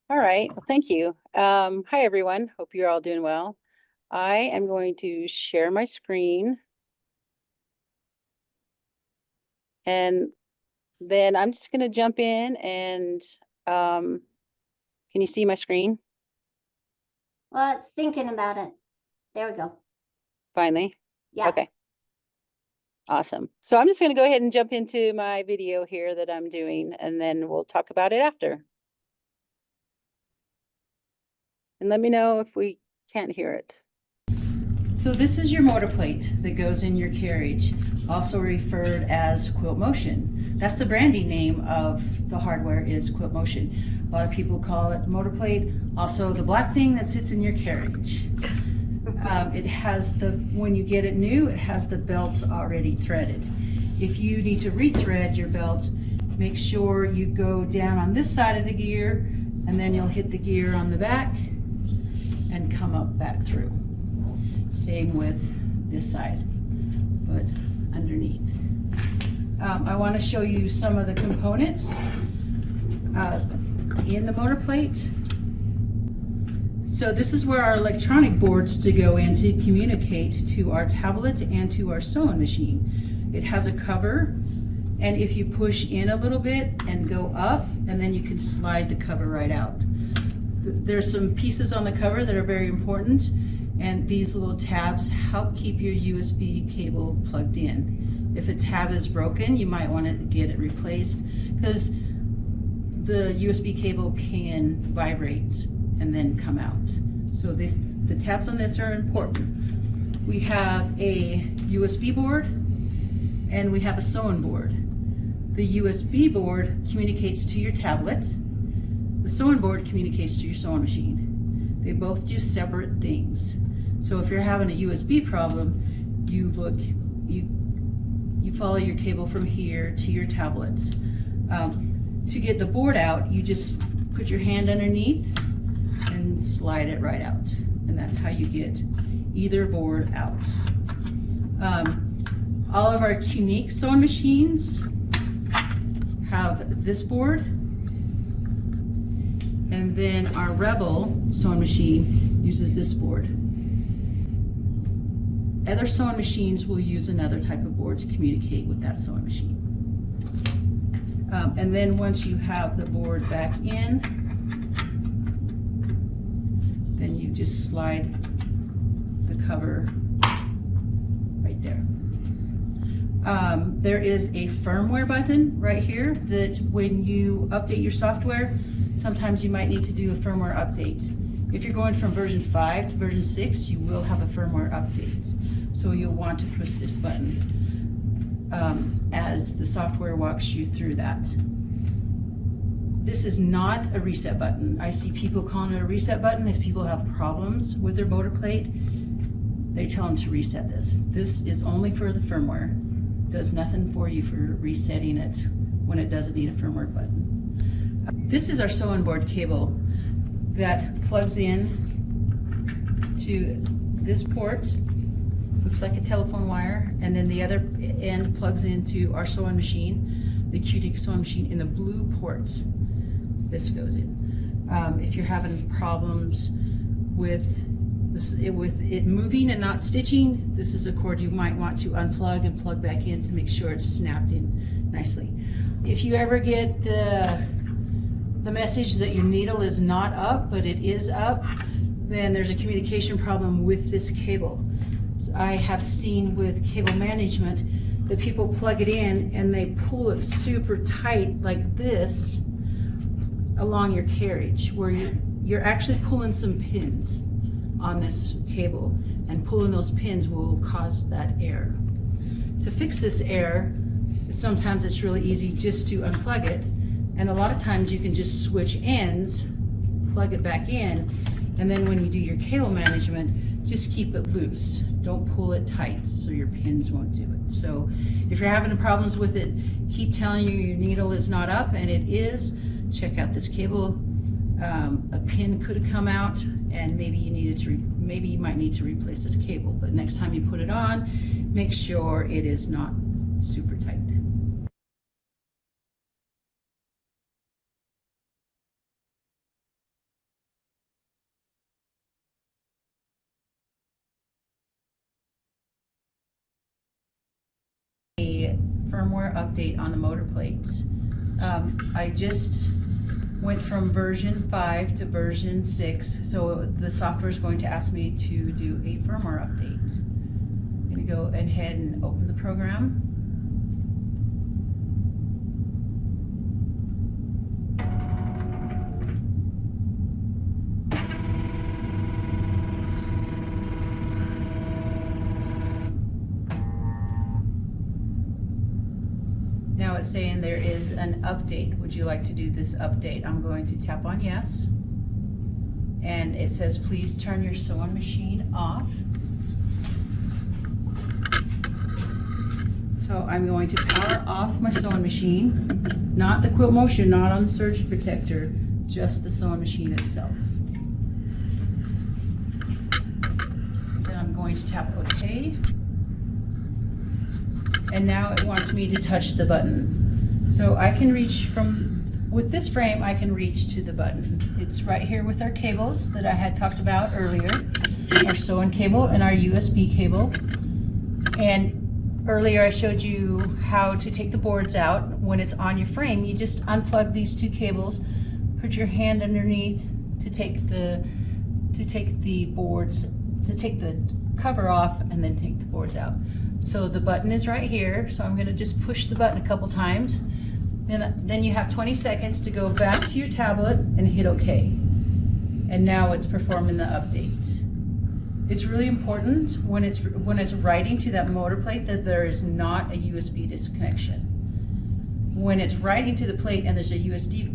All right, well, thank you. Hi, everyone. Hope you're all doing well. I am going to share my screen, and then I'm just going to jump in and um, can you see my screen Well, it's thinking about it. There we go. finally? Yeah. Okay, awesome. So I'm just going to go ahead and jump into my video here that I'm doing, and then we'll talk about it after. And let me know if we can't hear it. So this is your motor plate that goes in your carriage, also referred as QuiltMotion. That's the branding name of the hardware is QuiltMotion. A lot of people call it motor plate. Also the black thing that sits in your carriage. It has when you get it new, it has the belts already threaded. If you need to rethread your belt, make sure you go down on this side of the gear, and then you'll hit the gear on the back and come up back through. Same with this side, but underneath. I want to show you some of the components in the motor plate. So this is where our electronic boards to go in to communicate to our tablet and to our sewing machine. It has a cover, and if you push in a little bit and go up, and then you can slide the cover right out. There's some pieces on the cover that are very important, and these little tabs help keep your USB cable plugged in. If a tab is broken, you might want to get it replaced because the USB cable can vibrate and then come out. So the tabs on this are important. We have a USB board and we have a sewing board. The USB board communicates to your tablet. The sewing board communicates to your sewing machine. They both do separate things. So if you're having a USB problem, you follow your cable from here to your tablet. To get the board out, you just put your hand underneath and slide it right out. And that's how you get either board out. All of our Unique sewing machines have this board. And then our Rebel sewing machine uses this board. Other sewing machines will use another type of board to communicate with that sewing machine. And then once you have the board back in, then you just slide the cover right there. There is a firmware button right here that when you update your software, sometimes you might need to do a firmware update. If you're going from version 5 to version 6, you will have a firmware update. So you'll want to push this button as the software walks you through that. This is not a reset button. I see people calling it a reset button. If people have problems with their motor plate, they tell them to reset this. This is only for the firmware. Does nothing for you for resetting it when it doesn't need a firmware button. This is our sewing board cable that plugs in to this port. Looks like a telephone wire, and then the other end plugs into our sewing machine, the QuiltMotion sewing machine, in the blue port. This goes in. If you're having problems with it moving and not stitching, this is a cord you might want to unplug and plug back in to make sure it's snapped in nicely. If you ever get the message that your needle is not up, but it is up, then there's a communication problem with this cable. I have seen with cable management that people plug it in and they pull it super tight like this along your carriage, where you're actually pulling some pins on this cable, and pulling those pins will cause that error. To fix this error, sometimes it's really easy just to unplug it, and a lot of times you can just switch ends, plug it back in, and then when you do your cable management, just keep it loose. Don't pull it tight so your pins won't do it. So if you're having problems with it, keep telling you your needle is not up, and it is. Check out this cable. A pin could have come out, and maybe you might need to replace this cable. But next time you put it on, make sure it is not super tight. firmware update on the motor plates. I just went from version 5 to version 6, so the software is going to ask me to do a firmware update. I'm going to go ahead and open the program. Now it's saying there is an update. Would you like to do this update? I'm going to tap on yes. And it says, please turn your sewing machine off. So I'm going to power off my sewing machine, not the QuiltMotion, not on the surge protector, just the sewing machine itself. Then I'm going to tap OK. And now it wants me to touch the button. So I can reach with this frame, I can reach to the button. It's right here with our cables that I had talked about earlier, our sewing cable and our USB cable. And earlier I showed you how to take the boards out. When it's on your frame, you just unplug these two cables, put your hand underneath to take the cover off, and then take the boards out. So the button is right here, so I'm going to just push the button a couple times. Then you have 20 seconds to go back to your tablet and hit OK. And now it's performing the update. It's really important when it's writing to that motor plate that there is not a USB disconnection. When it's writing to the plate and there's a USB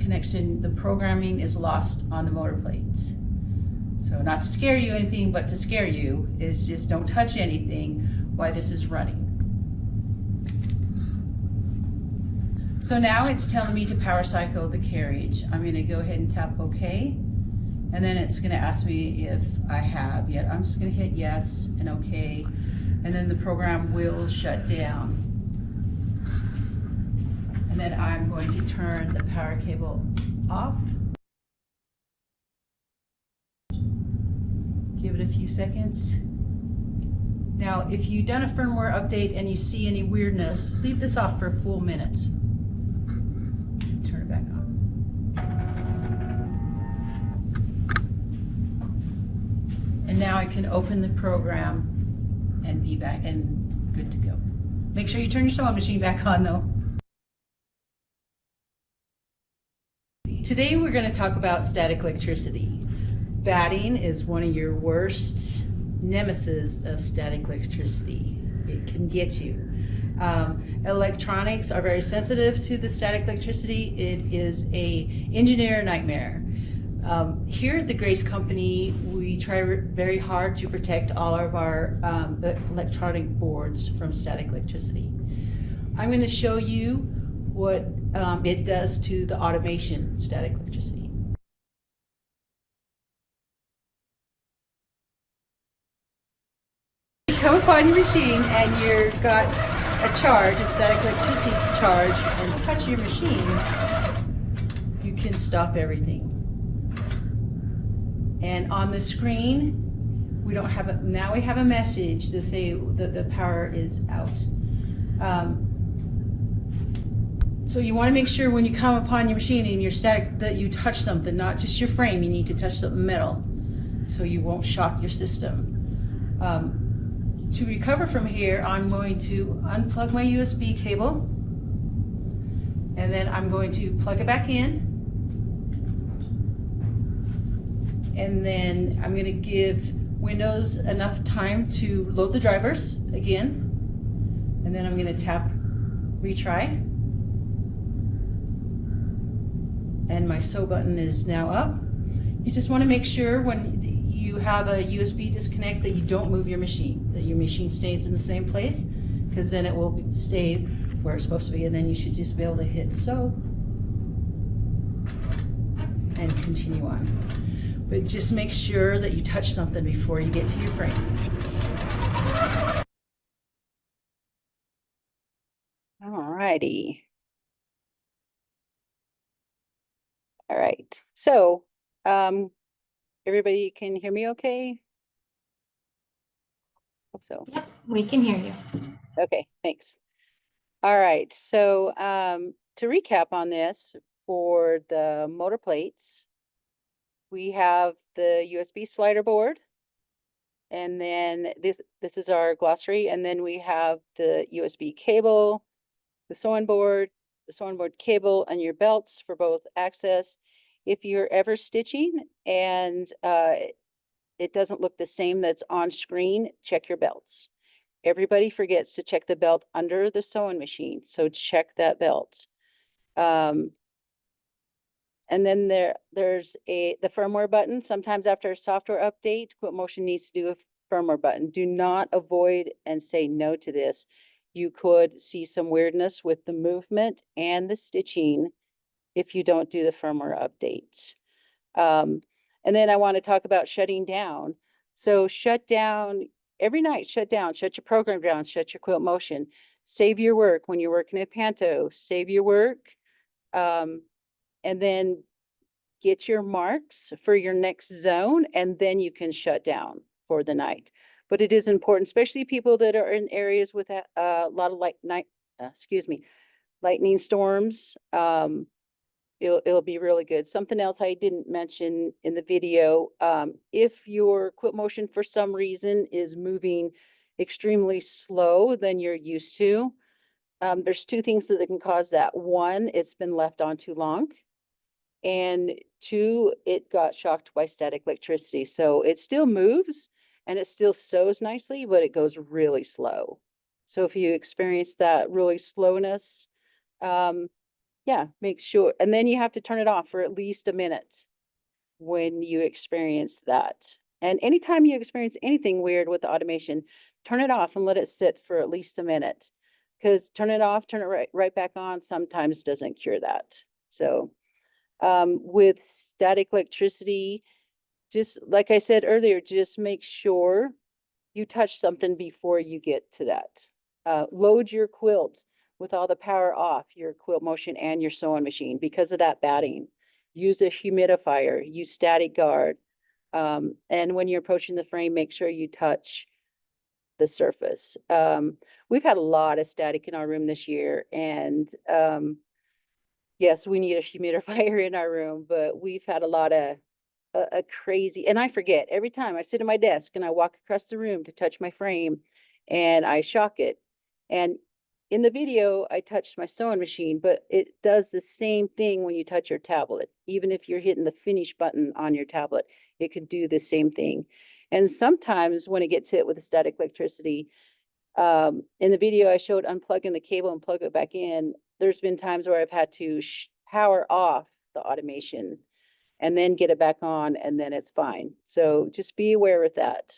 connection, the programming is lost on the motor plates. So not to scare you or anything, but to scare you is just don't touch anything while this is running. So now it's telling me to power cycle the carriage. I'm going to go ahead and tap OK, and then it's going to ask me if I have yet. I'm just going to hit yes and OK, and then the program will shut down. And then I'm going to turn the power cable off. Give it a few seconds. Now, if you've done a firmware update and you see any weirdness, leave this off for a full minute. Turn it back on. And now I can open the program and be back and good to go. Make sure you turn your sewing machine back on though. Today we're going to talk about static electricity. Batting is one of your worst nemesis of static electricity. It can get you. Electronics are very sensitive to the static electricity. It is a engineer nightmare. Here at the Grace Company, we try very hard to protect all of our electronic boards from static electricity. I'm going to show you what it does to the automation static electricity. Come upon your machine and you've got a charge, a static electricity charge, and touch your machine, you can stop everything. And on the screen, we don't have now we have a message to say that the power is out. So you want to make sure when you come upon your machine and you're static that you touch something, not just your frame. You need to touch something metal so you won't shock your system. To recover from here, I'm going to unplug my USB cable, and then I'm going to plug it back in, and then I'm going to give Windows enough time to load the drivers again, and then I'm going to tap retry, and my sew button is now up. You just want to make sure when you have a USB disconnect that you don't move your machine, that your machine stays in the same place, because then it will stay where it's supposed to be, and then you should just be able to hit sew and continue on. But just make sure that you touch something before you get to your frame. Alrighty. All right. So, everybody can hear me okay? Hope so. Yep, we can hear you. Okay, thanks. All right, so to recap on this, for the motor plates, we have the USB slider board, and then this is our glossary, and then we have the USB cable, the sewing board cable, and your belts for both access. If you're ever stitching and it doesn't look the same that's on screen, check your belts. Everybody forgets to check the belt under the sewing machine, so check that belt. And then there's the firmware button. Sometimes after a software update, QuiltMotion needs to do a firmware button. Do not avoid and say no to this. You could see some weirdness with the movement and the stitching if you don't do the firmware updates. And then I want to talk about shutting down. So shut down every night, shut down, shut your program down, shut your QuiltMotion. Save your work when you're working at Panto, save your work. And then get your marks for your next zone, and then you can shut down for the night. But it is important, especially people that are in areas with a lot of lightning storms. It'll be really good. Something else I didn't mention in the video, if your QuiltMotion for some reason is moving extremely slow than you're used to, there's two things that can cause that. One, it's been left on too long. And two, it got shocked by static electricity. So it still moves and it still sews nicely, but it goes really slow. So if you experience that really slowness, yeah, make sure. And then you have to turn it off for at least a minute when you experience that. And anytime you experience anything weird with the automation, turn it off and let it sit for at least a minute. Because turn it off, turn it right back on sometimes doesn't cure that. So with static electricity, just like I said earlier, just make sure you touch something before you get to that. Load your quilt with all the power off, your QuiltMotion and your sewing machine because of that batting. Use a humidifier, use static guard. And when you're approaching the frame, make sure you touch the surface. We've had a lot of static in our room this year, and yes, we need a humidifier in our room, but we've had a lot of a crazy, and I forget every time I sit at my desk and I walk across the room to touch my frame and I shock it. And in the video, I touched my sewing machine, but it does the same thing when you touch your tablet. Even if you're hitting the finish button on your tablet, it could do the same thing. And sometimes when it gets hit with the static electricity, in the video I showed unplugging the cable and plug it back in. There's been times where I've had to power off the automation and then get it back on, and then it's fine. So just be aware of that.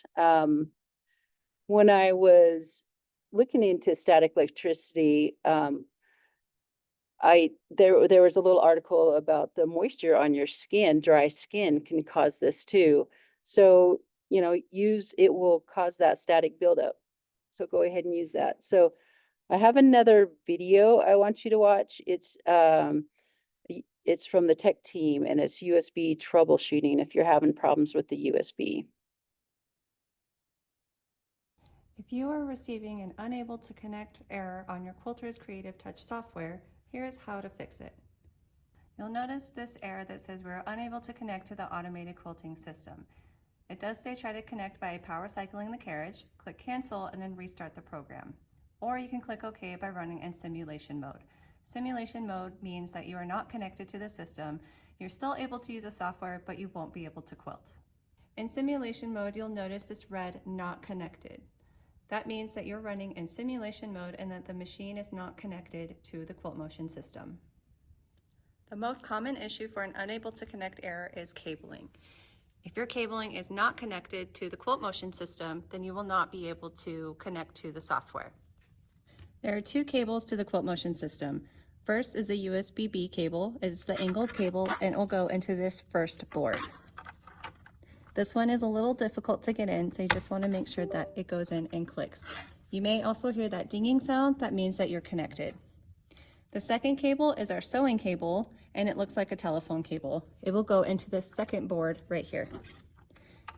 When I was looking into static electricity, there was a little article about the moisture on your skin. Dry skin can cause this too. So, you know, it will cause that static buildup. So go ahead and use that. So I have another video I want you to watch. It's from the tech team, and it's USB troubleshooting if you're having problems with the USB. If you are receiving an unable to connect error on your Quilter's Creative Touch software, here is how to fix it. You'll notice this error that says we're unable to connect to the automated quilting system. It does say try to connect by power cycling the carriage, click cancel, and then restart the program. Or you can click OK by running in simulation mode. Simulation mode means that you are not connected to the system. You're still able to use the software, but you won't be able to quilt. In simulation mode, you'll notice this red not connected. That means that you're running in simulation mode and that the machine is not connected to the QuiltMotion system. The most common issue for an unable to connect error is cabling. If your cabling is not connected to the QuiltMotion system, then you will not be able to connect to the software. There are two cables to the QuiltMotion system. First is the USB-B cable. It's the angled cable and it will go into this first board. This one is a little difficult to get in, so you just want to make sure that it goes in and clicks. You may also hear that dinging sound. That means that you're connected. The second cable is our sewing cable, and it looks like a telephone cable. It will go into this second board right here.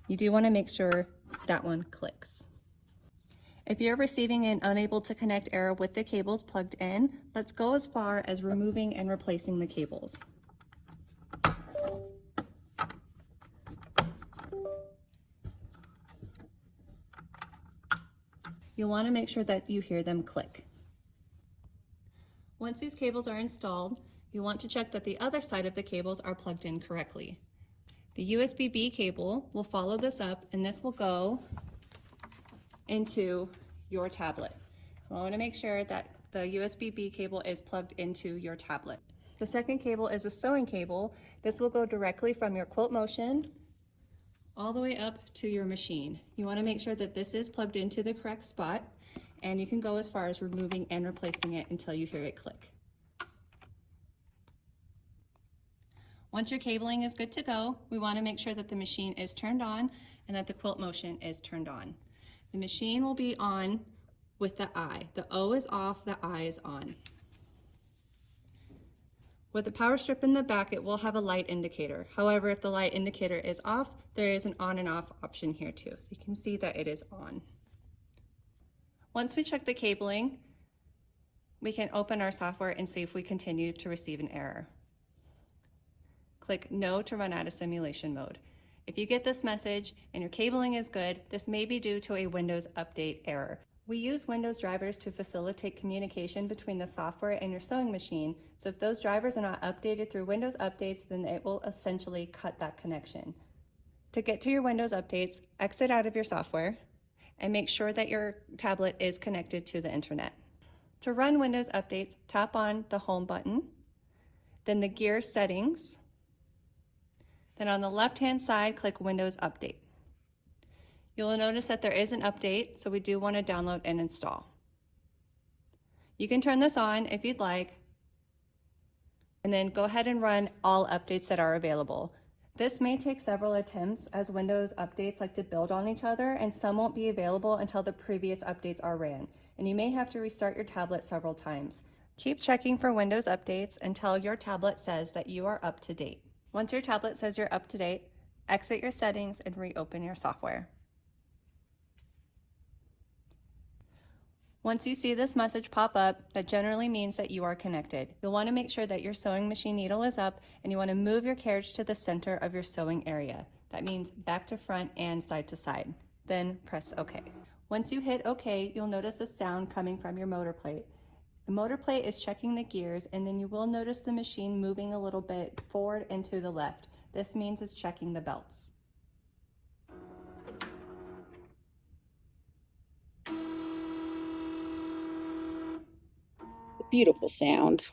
You do want to make sure that one clicks. If you're receiving an unable to connect error with the cables plugged in, let's go as far as removing and replacing the cables. You'll want to make sure that you hear them click. Once these cables are installed, you want to check that the other side of the cables are plugged in correctly. The USB-B cable will follow this up, and this will go into your tablet. I want to make sure that the USB-B cable is plugged into your tablet. The second cable is a sewing cable. This will go directly from your QuiltMotion all the way up to your machine. You want to make sure that this is plugged into the correct spot, and you can go as far as removing and replacing it until you hear it click. Once your cabling is good to go, we want to make sure that the machine is turned on and that the QuiltMotion is turned on. The machine will be on with the I. The O is off, the I is on. With the power strip in the back, it will have a light indicator. However, if the light indicator is off, there is an on and off option here too. So you can see that it is on. Once we check the cabling, we can open our software and see if we continue to receive an error. Click No to run out of simulation mode. If you get this message and your cabling is good, this may be due to a Windows Update error. We use Windows drivers to facilitate communication between the software and your sewing machine, so if those drivers are not updated through Windows updates, then it will essentially cut that connection. To get to your Windows updates, exit out of your software and make sure that your tablet is connected to the internet. To run Windows updates, tap on the Home button, then the gear settings, then on the left-hand side, click Windows Update. You'll notice that there is an update, so we do want to download and install. You can turn this on if you'd like, and then go ahead and run all updates that are available. This may take several attempts as Windows updates like to build on each other, and some won't be available until the previous updates are ran, and you may have to restart your tablet several times. Keep checking for Windows updates until your tablet says that you are up to date. Once your tablet says you're up to date, exit your settings and reopen your software. Once you see this message pop up, that generally means that you are connected. You'll want to make sure that your sewing machine needle is up, and you want to move your carriage to the center of your sewing area. That means back to front and side to side. Then press OK. Once you hit OK, you'll notice a sound coming from your motor plate. The motor plate is checking the gears, and then you will notice the machine moving a little bit forward and to the left. This means it's checking the belts. Beautiful sound.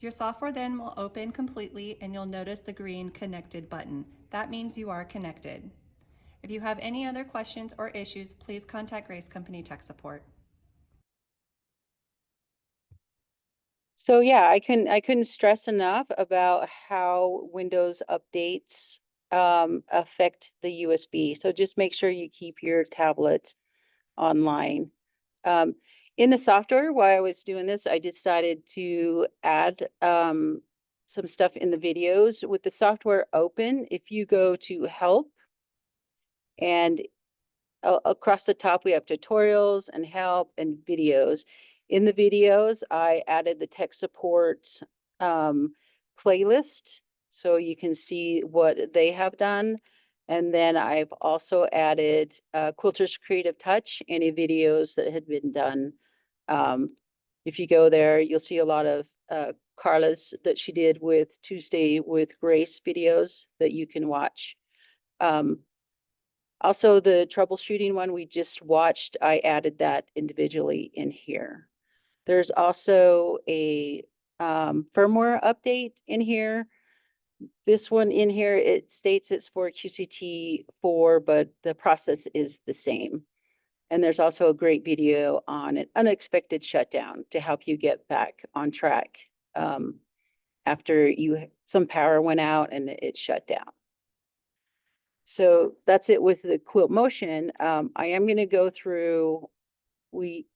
Your software then will open completely, and you'll notice the green connected button. That means you are connected. If you have any other questions or issues, please contact Grace Company Tech Support. So yeah, I couldn't stress enough about how Windows updates affect the USB. So just make sure you keep your tablet online. In the software, while I was doing this, I decided to add some stuff in the videos. With the software open, if you go to Help, and across the top we have tutorials and help and videos. In the videos, I added the tech support playlist, so you can see what they have done. And then I've also added Quilter's Creative Touch, any videos that had been done. If you go there, you'll see a lot of Carla's that she did with Tuesday with Grace videos that you can watch. Also, the troubleshooting one we just watched, I added that individually in here. There's also a firmware update in here. This one in here, it states it's for QCT4, but the process is the same. And there's also a great video on an unexpected shutdown to help you get back on track after some power went out and it shut down. So that's it with the QuiltMotion. I am going to go through, we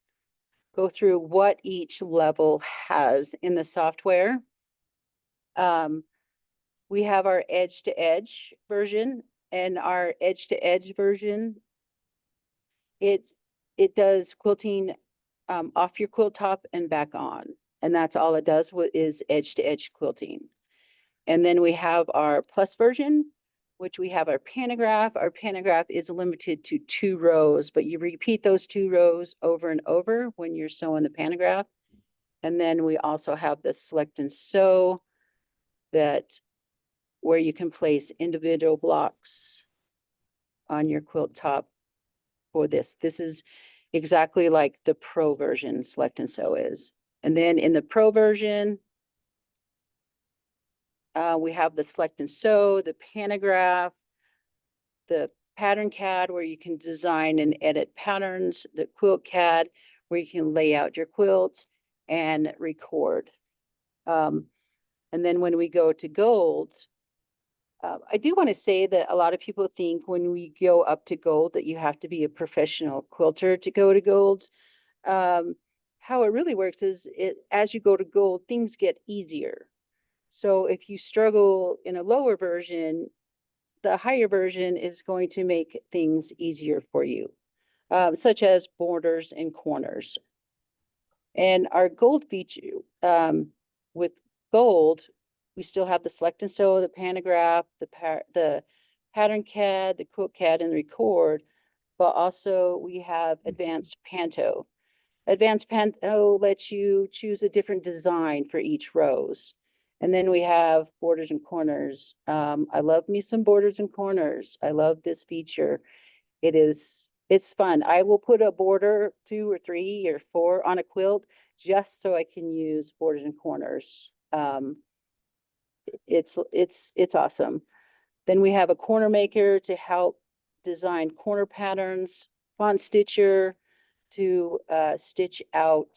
go through what each level has in the software. We have our edge-to-edge version, and our edge-to-edge version it does quilting off your quilt top and back on. And that's all it does is edge to edge quilting. And then we have our plus version, which we have our pantograph. Our pantograph is limited to 2 rows, but you repeat those 2 rows over and over when you're sewing the pantograph. And then we also have the select and sew where you can place individual blocks on your quilt top for this. This is exactly like the pro version select and sew is. And then in the pro version, we have the select and sew, the pantograph, the pattern CAD where you can design and edit patterns, the quilt CAD where you can lay out your quilt and record. And then when we go to gold, I do want to say that a lot of people think when we go up to gold that you have to be a professional quilter to go to gold. How it really works is as you go to gold, things get easier. So if you struggle in a lower version, the higher version is going to make things easier for you, such as borders and corners. And our gold feature, with gold, we still have the select and sew, the pantograph, the pattern CAD, the quilt CAD, and record, but also we have advanced panto. Advanced panto lets you choose a different design for each rows. And then we have borders and corners. I love me some borders and corners. I love this feature. It's fun. I will put a border 2 or 3 or 4 on a quilt just so I can use borders and corners. It's awesome. Then we have a corner maker to help design corner patterns, font stitcher to stitch out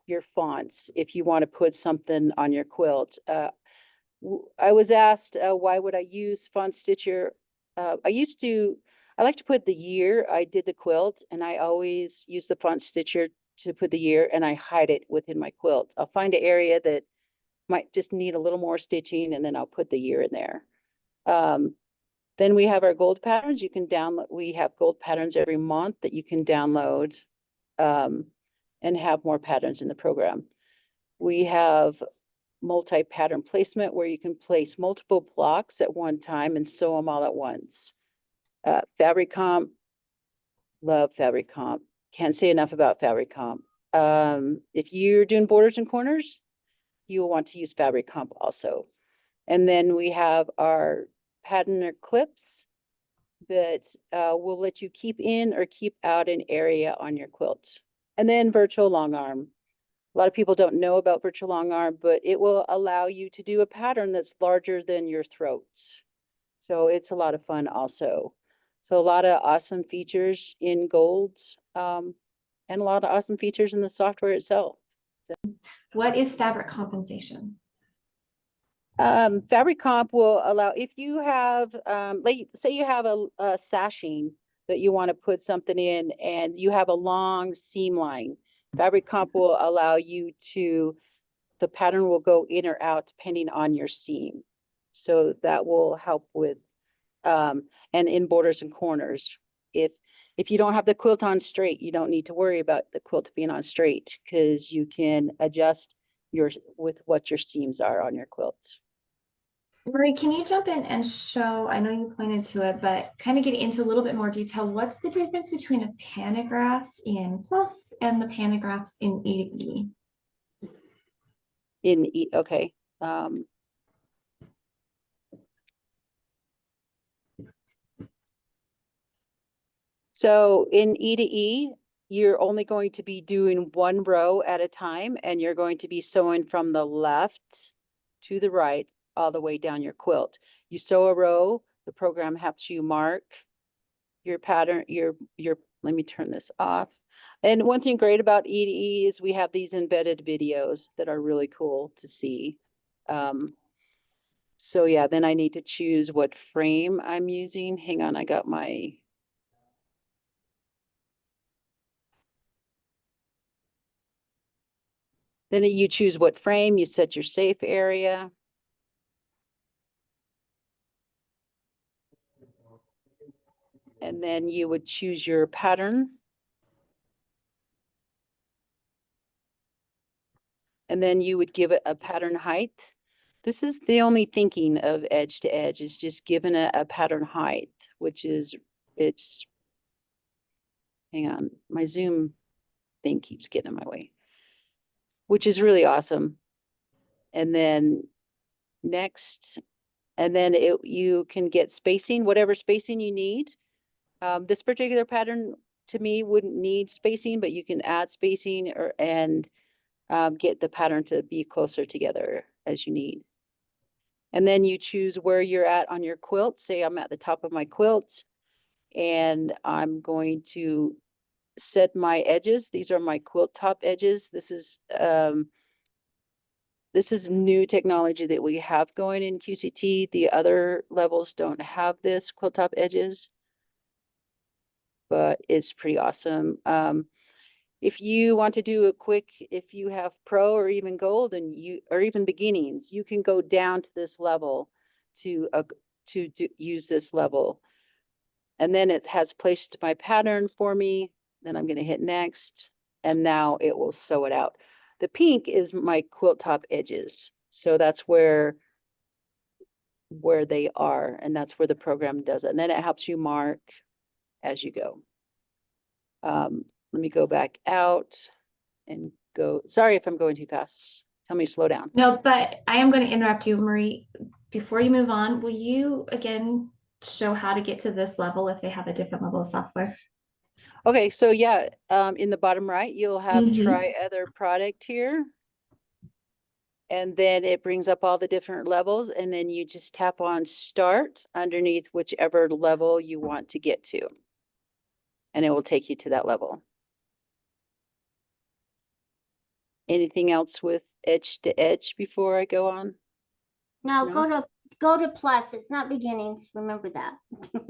your fonts if you want to put something on your quilt. I was asked why would I use font stitcher. I like to put the year I did the quilt, and I always use the font stitcher to put the year, and I hide it within my quilt. I'll find an area that might just need a little more stitching, and then I'll put the year in there. Then we have our gold patterns. You can download. We have gold patterns every month that you can download and have more patterns in the program. We have multi-pattern placement where you can place multiple blocks at one time and sew them all at once. Fabric Comp, love Fabric Comp. Can't say enough about Fabric Comp. If you're doing borders and corners, you will want to use Fabric Comp also. And then we have our patterner clips that will let you keep in or keep out an area on your quilt. And then virtual long arm. A lot of people don't know about virtual long arm, but it will allow you to do a pattern that's larger than your throats. So it's a lot of fun also. So a lot of awesome features in gold, and a lot of awesome features in the software itself. What is fabric compensation? Fabric Comp will allow, if you have, like, say you have a sashing that you want to put something in and you have a long seam line, Fabric Comp will allow you to, the pattern will go in or out depending on your seam. So that will help with, and in borders and corners. If you don't have the quilt on straight, you don't need to worry about the quilt being on straight because you can adjust with what your seams are on your quilt. Marie, can you jump in and show, I know you pointed to it, but kind of get into a little bit more detail. What's the difference between a pantograph in Plus and the pantographs in A to E? Okay. So in E to E, you're only going to be doing 1 row at a time, and you're going to be sewing from the left to the right all the way down your quilt. You sew a row, the program helps you mark your pattern, let me turn this off. And one thing great about E to E is we have these embedded videos that are really cool to see. So yeah, then I need to choose what frame I'm using. Hang on, I got my. Then you choose what frame, you set your safe area. And then you would choose your pattern And then you would give it a pattern height. This is the only thinking of edge to edge, is just given a pattern height, which is, it's, hang on, my Zoom thing keeps getting in my way, which is really awesome. And then next, and then you can get spacing, whatever spacing you need. This particular pattern to me wouldn't need spacing, but you can add spacing and get the pattern to be closer together as you need. And then you choose where you're at on your quilt. Say I'm at the top of my quilt and I'm going to set my edges. These are my quilt top edges. This is new technology that we have going in QCT. The other levels don't have this quilt top edges, but it's pretty awesome. If you want to do a quick, if you have pro or even gold and or even beginnings, you can go down to this level to use this level. And then it has placed my pattern for me. Then I'm going to hit next, and now it will sew it out. The pink is my quilt top edges. So that's where they are, and that's where the program does it. And then it helps you mark as you go. Let me go back out and go. Sorry if I'm going too fast. Tell me to slow down. No, but I am going to interrupt you, Marie. Before you move on, will you again show how to get to this level if they have a different level of software? Okay, so yeah, in the bottom right, you'll have Mhm. try other product here. And then it brings up all the different levels, and then you just tap on start underneath whichever level you want to get to. And it will take you to that level. Anything else with edge to edge before I go on? No, No? go to plus. It's not beginnings. Remember that.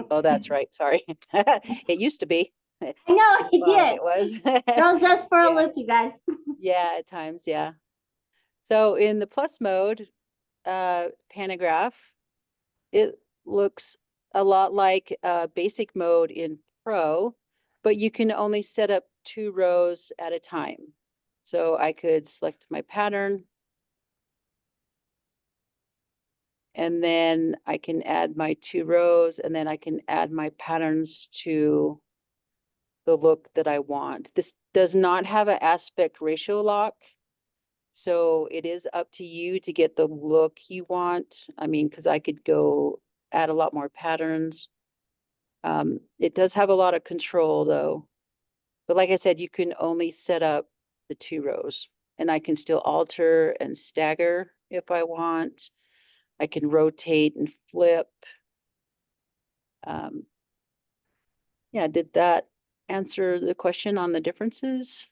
Oh, that's right. Sorry. It used to be. I know it Long did. it was. Throws us for a Yeah. loop, you guys. Yeah, at times, yeah. So in the plus mode, pantograph, it looks a lot like basic mode in Pro, but you can only set up 2 rows at a time. So I could select my pattern, and then I can add my 2 rows, and then I can add my patterns to the look that I want. This does not have an aspect ratio lock. So it is up to you to get the look you want. I mean, because I could go add a lot more patterns. It does have a lot of control though. But like I said, you can only set up the 2 rows, and I can still alter and stagger if I want. I can rotate and flip. Yeah, did that answer the question on the differences?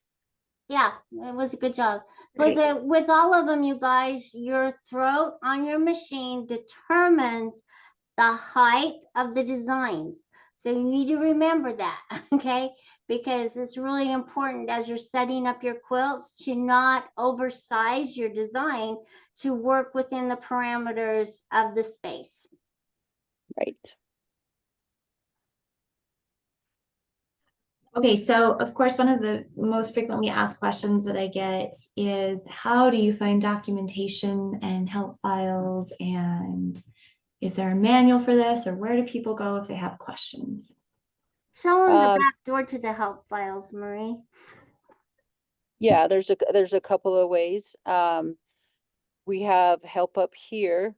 Yeah, it was a good job. Great. With all of them, you guys, your throat on your machine determines the height of the designs. So you need to remember that, okay? Because it's really important as you're setting up your quilts to not oversize your design to work within the parameters of the space. Right. Okay, so of course, one of the most frequently asked questions that I get is how do you find documentation and help files? And is there a manual for this, or where do people go if they have questions? Show them the back door to the help files, Marie. Yeah, there's a couple of ways. We have help up here,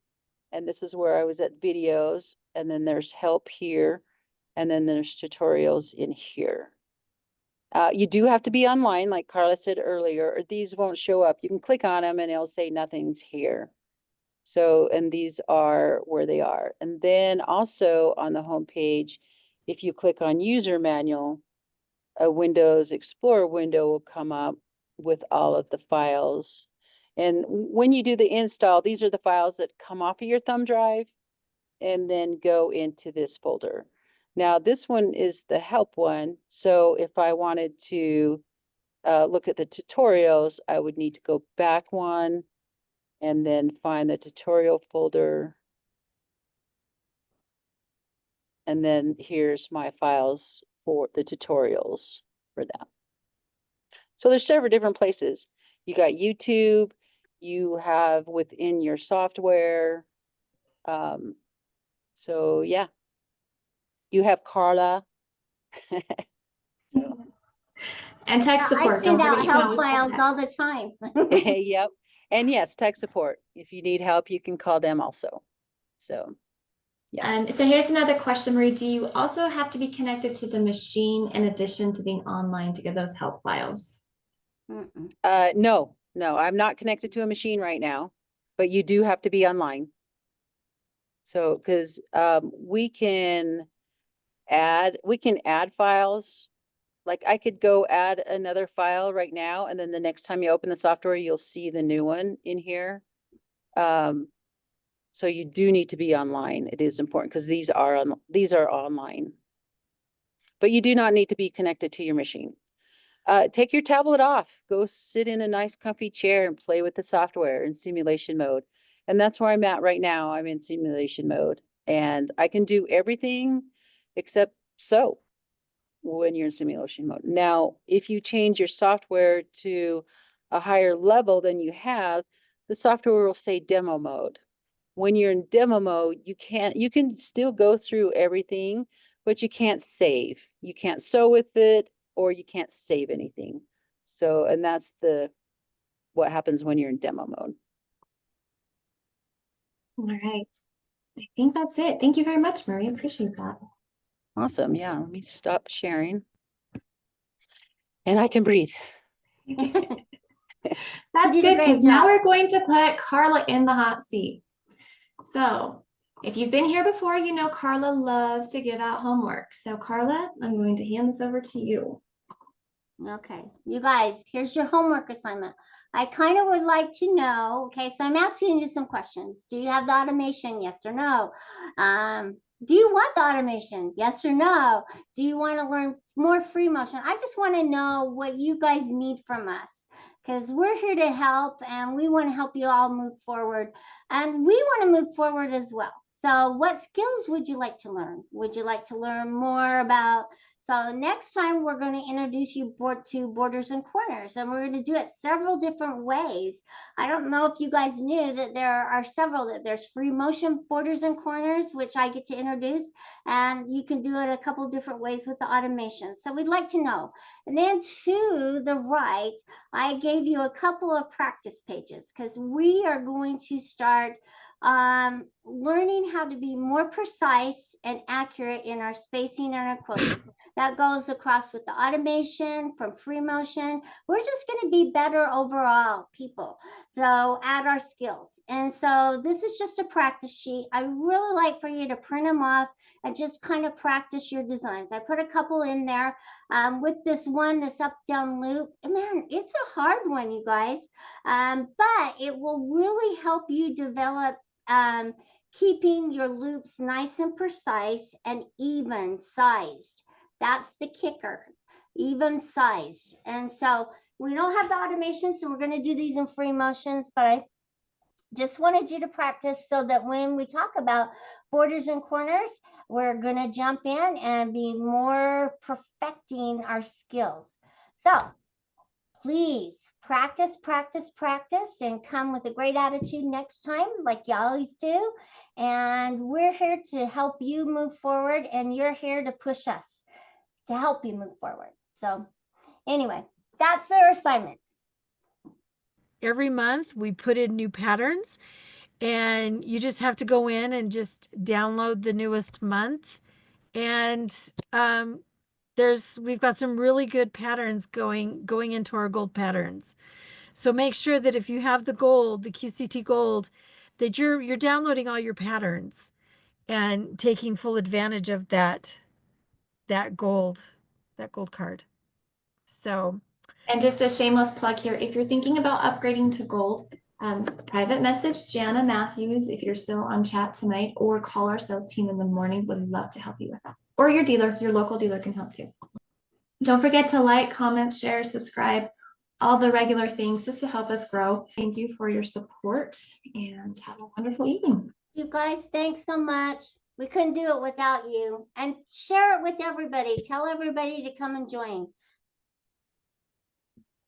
and this is where I was at videos, and then there's help here, and then there's tutorials in here. You do have to be online, like Carla said earlier, or these won't show up. You can click on them and it'll say nothing's here. So, and these are where they are. And then also on the home page, if you click on user manual, a Windows Explorer window will come up with all of the files. And when you do the install, these are the files that come off of your thumb drive and then go into this folder. Now, this one is the help one. So if I wanted to look at the tutorials, I would need to go back one and then find the tutorial folder. And then here's my files for the tutorials for that. So there's several different places. You got YouTube, you have within your software. So yeah, you have Carla. So And tech Yeah, I support. send Don't forget, out you can help always call files tech. all the time. yep. And yes, tech support. If you need help, you can call them also. So yeah. So here's another question, Marie. Do you also have to be connected to the machine in addition to being online to get those help files? Mm-mm. No, I'm not connected to a machine right now, but you do have to be online. So, because we can add files. Like I could go add another file right now, and then the next time you open the software, you'll see the new one in here. So you do need to be online. It is important because these are online. But you do not need to be connected to your machine. Take your tablet off, go sit in a nice comfy chair and play with the software in simulation mode. And that's where I'm at right now. I'm in simulation mode and I can do everything except sew when you're in simulation mode. Now, if you change your software to a higher level than you have, the software will say demo mode. When you're in demo mode, you can still go through everything, but you can't save. You can't sew with it or you can't save anything. So, and that's what happens when you're in demo mode. All right. I think that's it. Thank you very much, Marie. Appreciate that. Awesome. Yeah, let me stop sharing. And I can breathe. That's You did a good great because now job. we're going to put Carla in the hot seat. So if you've been here before, you know Carla loves to give out homework. So Carla, I'm going to hand this over to you. Okay, you guys, here's your homework assignment. I kind of would like to know, okay, so I'm asking you some questions. Do you have the automation? Yes or no? Do you want the automation? Yes or no? Do you want to learn more free motion? I just want to know what you guys need from us because we're here to help and we want to help you all move forward and we want to move forward as well. So what skills would you like to learn? Would you like to learn more about, so next time we're going to introduce you to borders and corners and we're going to do it several different ways. I don't know if you guys knew that there are several, that there's free motion borders and corners, which I get to introduce, and you can do it a couple different ways with the automation. So we'd like to know. And then to the right, I gave you a couple of practice pages because we are going to start learning how to be more precise and accurate in our spacing and our quilting. That goes across with the automation from free motion. We're just going to be better overall people. So add our skills. And so this is just a practice sheet. I really like for you to print them off and just kind of practice your designs. I put a couple in there with this one, this up down loop. Man, it's a hard one, you guys, but it will really help you develop keeping your loops nice and precise and even sized. That's the kicker, even sized. And so we don't have the automation, so we're going to do these in free motions, but I just wanted you to practice so that when we talk about borders and corners, we're going to jump in and be more perfecting our skills. So please practice, practice, practice, and come with a great attitude next time, like you always do. And we're here to help you move forward, and you're here to push us to help you move forward. So anyway, that's their assignment. Every month we put in new patterns and you just have to go in and just download the newest month. And we've got some really good patterns going into our gold patterns. So make sure that if you have the gold, the QCT gold, that you're downloading all your patterns and taking full advantage of that gold card. So And just a shameless plug here, if you're thinking about upgrading to gold, private message Jana Matthews if you're still on chat tonight, or call our sales team in the morning. Would love to help you with that. Or your dealer, your local dealer can help too. Don't forget to like, comment, share, subscribe, all the regular things just to help us grow. Thank you for your support and have a wonderful evening. You guys, thanks so much. We couldn't do it without you. And share it with everybody. Tell everybody to come and join.